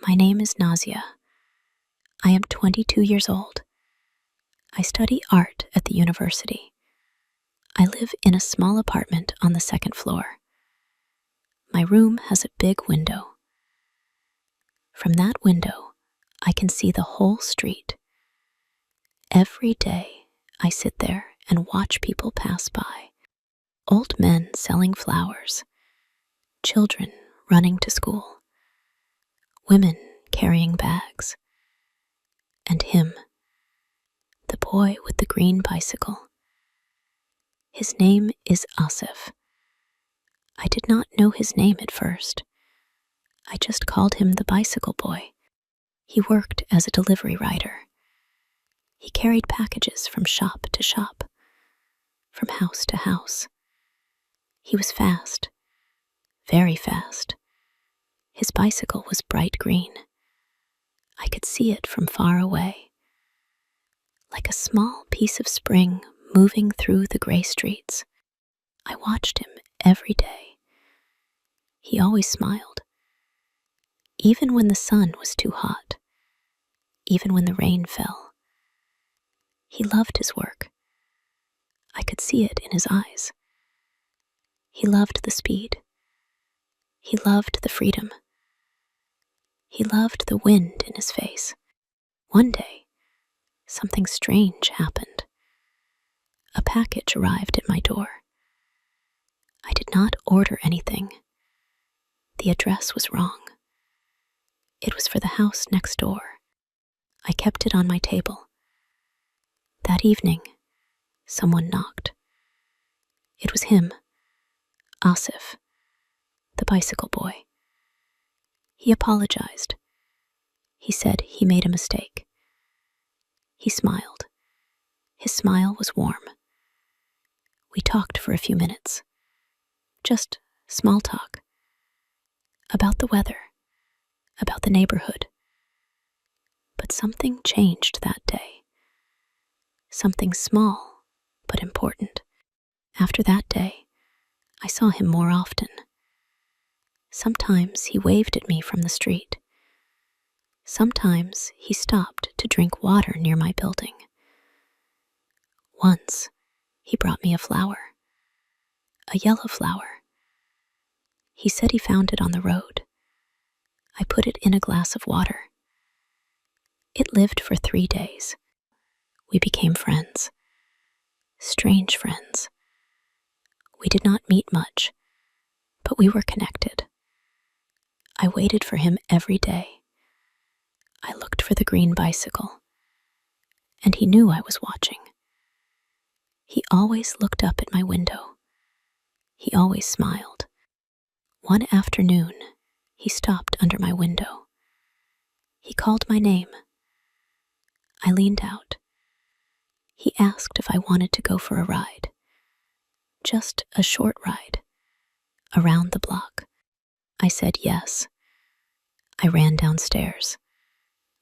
My name is Nazia. I am 22 years old. I study art at the university. I live in a small apartment on the second floor. My room has a big window. From that window, I can see the whole street. Every day, I sit there and watch people pass by. Old men selling flowers, children running to school, women carrying bags, and him, the boy with the green bicycle. His name is Asif. I did not know his name at first. I just called him the bicycle boy. He worked as a delivery rider. He carried packages from shop to shop, from house to house. He was fast, very fast. His bicycle was bright green. I could see it from far away, like a small piece of spring moving through the gray streets. I watched him every day. He always smiled, even when the sun was too hot, even when the rain fell. He loved his work. I could see it in his eyes. He loved the speed. He loved the freedom. He loved the wind in his face. One day, something strange happened. A package arrived at my door. I did not order anything. The address was wrong. It was for the house next door. I kept it on my table. That evening, someone knocked. It was him, Asif, the bicycle boy. He apologized. He said he made a mistake. He smiled. His smile was warm. We talked for a few minutes. Just small talk. About the weather, about the neighborhood. But something changed that day. Something small, but important. After that day, I saw him more often. Sometimes he waved at me from the street. Sometimes he stopped to drink water near my building. Once, he brought me a flower, a yellow flower. He said he found it on the road. I put it in a glass of water. It lived for 3 days. We became friends, strange friends. We did not meet much, but we were connected. I waited for him every day. I looked for the green bicycle, and he knew I was watching. He always looked up at my window. He always smiled. One afternoon, he stopped under my window. He called my name. I leaned out. He asked if I wanted to go for a ride. Just a short ride, around the block. I said yes. I ran downstairs.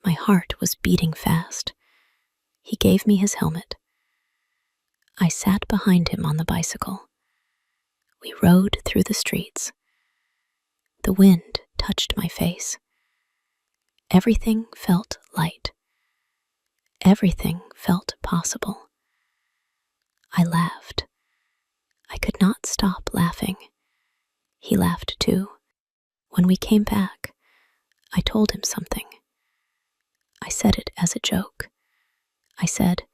My heart was beating fast. He gave me his helmet. I sat behind him on the bicycle. We rode through the streets. The wind touched my face. Everything felt light. Everything felt possible. I laughed. I could not stop laughing. He laughed too. When we came back, I told him something. I said it as a joke. I said,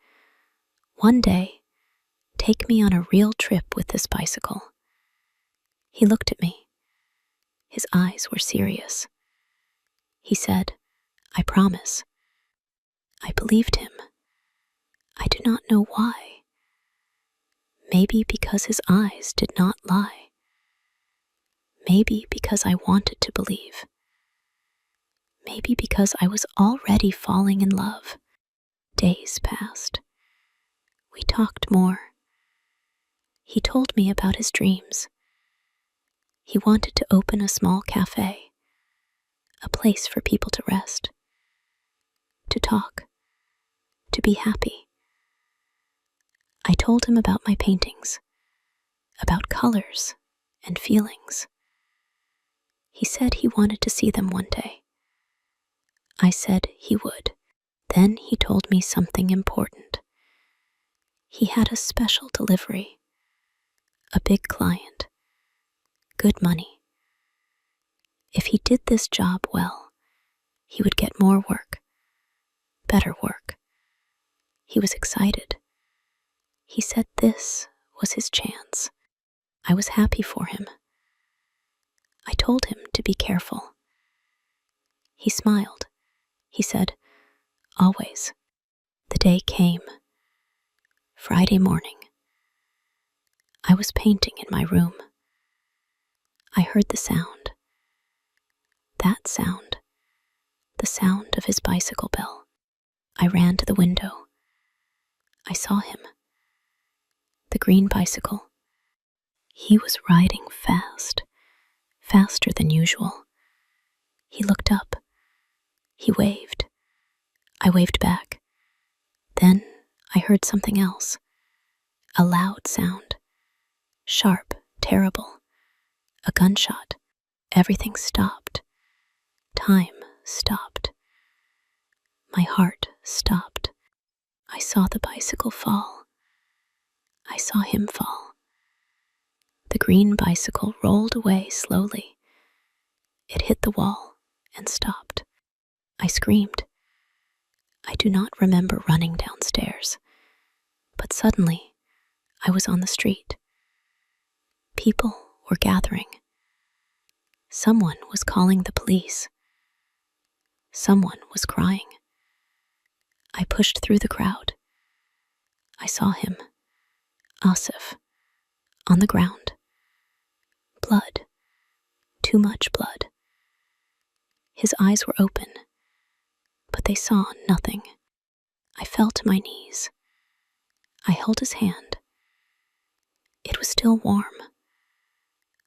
"One day, take me on a real trip with this bicycle." He looked at me. His eyes were serious. He said, "I promise." I believed him. I do not know why. Maybe because his eyes did not lie. Maybe because I wanted to believe. Maybe because I was already falling in love. Days passed. We talked more. He told me about his dreams. He wanted to open a small cafe, a place for people to rest, to talk, to be happy. I told him about my paintings, about colors and feelings. He said he wanted to see them one day. I said he would. Then he told me something important. He had a special delivery, a big client, good money. If he did this job well, he would get more work, better work. He was excited. He said this was his chance. I was happy for him. I told him to be careful. He smiled. He said, "Always." The day came. Friday morning. I was painting in my room. I heard the sound. That sound. The sound of his bicycle bell. I ran to the window. I saw him. The green bicycle. He was riding fast, faster than usual. He looked up. He waved. I waved back. Then I heard something else. A loud sound. Sharp, terrible. A gunshot. Everything stopped. Time stopped. My heart stopped. I saw the bicycle fall. I saw him fall. The green bicycle rolled away slowly. It hit the wall and stopped. I screamed. I do not remember running downstairs, but suddenly I was on the street. People were gathering. Someone was calling the police. Someone was crying. I pushed through the crowd. I saw him, Asif, on the ground. Blood, too much blood. His eyes were open, but they saw nothing. I fell to my knees. I held his hand. It was still warm.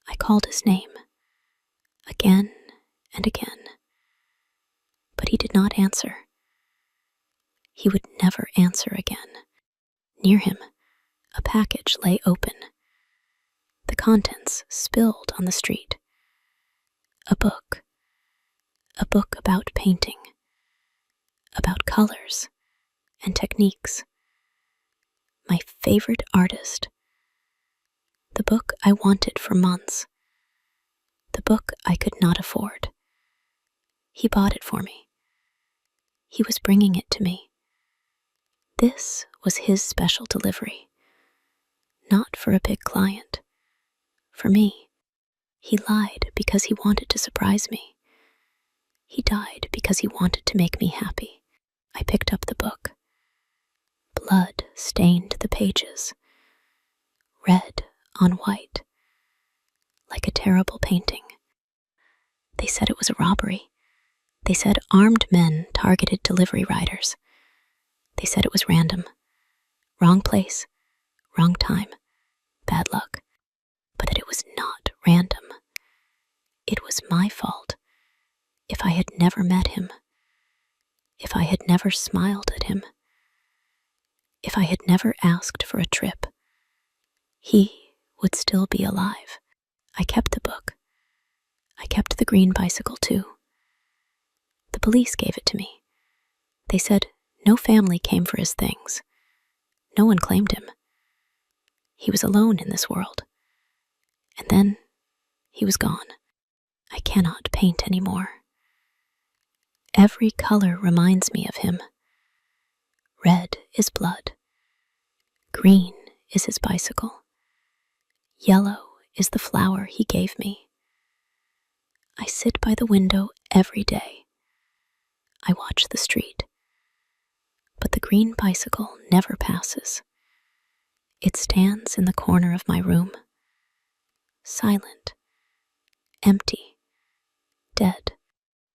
I called his name, again and again, but he did not answer. He would never answer again. Near him, a package lay open. The contents spilled on the street. A book about painting, about colors and techniques. My favorite artist. The book I wanted for months. The book I could not afford. He bought it for me. He was bringing it to me. This was his special delivery. Not for a big client. For me. He lied because he wanted to surprise me. He died because he wanted to make me happy. I picked up the book. Blood stained the pages. Red on white. Like a terrible painting. They said it was a robbery. They said armed men targeted delivery riders. They said it was random. Wrong place, wrong time, bad luck. But that it was not random. It was my fault. If I had never met him. If I had never smiled at him. If I had never asked for a trip. He would still be alive. I kept the book. I kept the green bicycle too. The police gave it to me. They said no family came for his things. No one claimed him. He was alone in this world. And then he was gone. I cannot paint anymore. Every color reminds me of him. Red is blood. Green is his bicycle. Yellow is the flower he gave me. I sit by the window every day. I watch the street. But the green bicycle never passes. It stands in the corner of my room. Silent. Empty. Dead.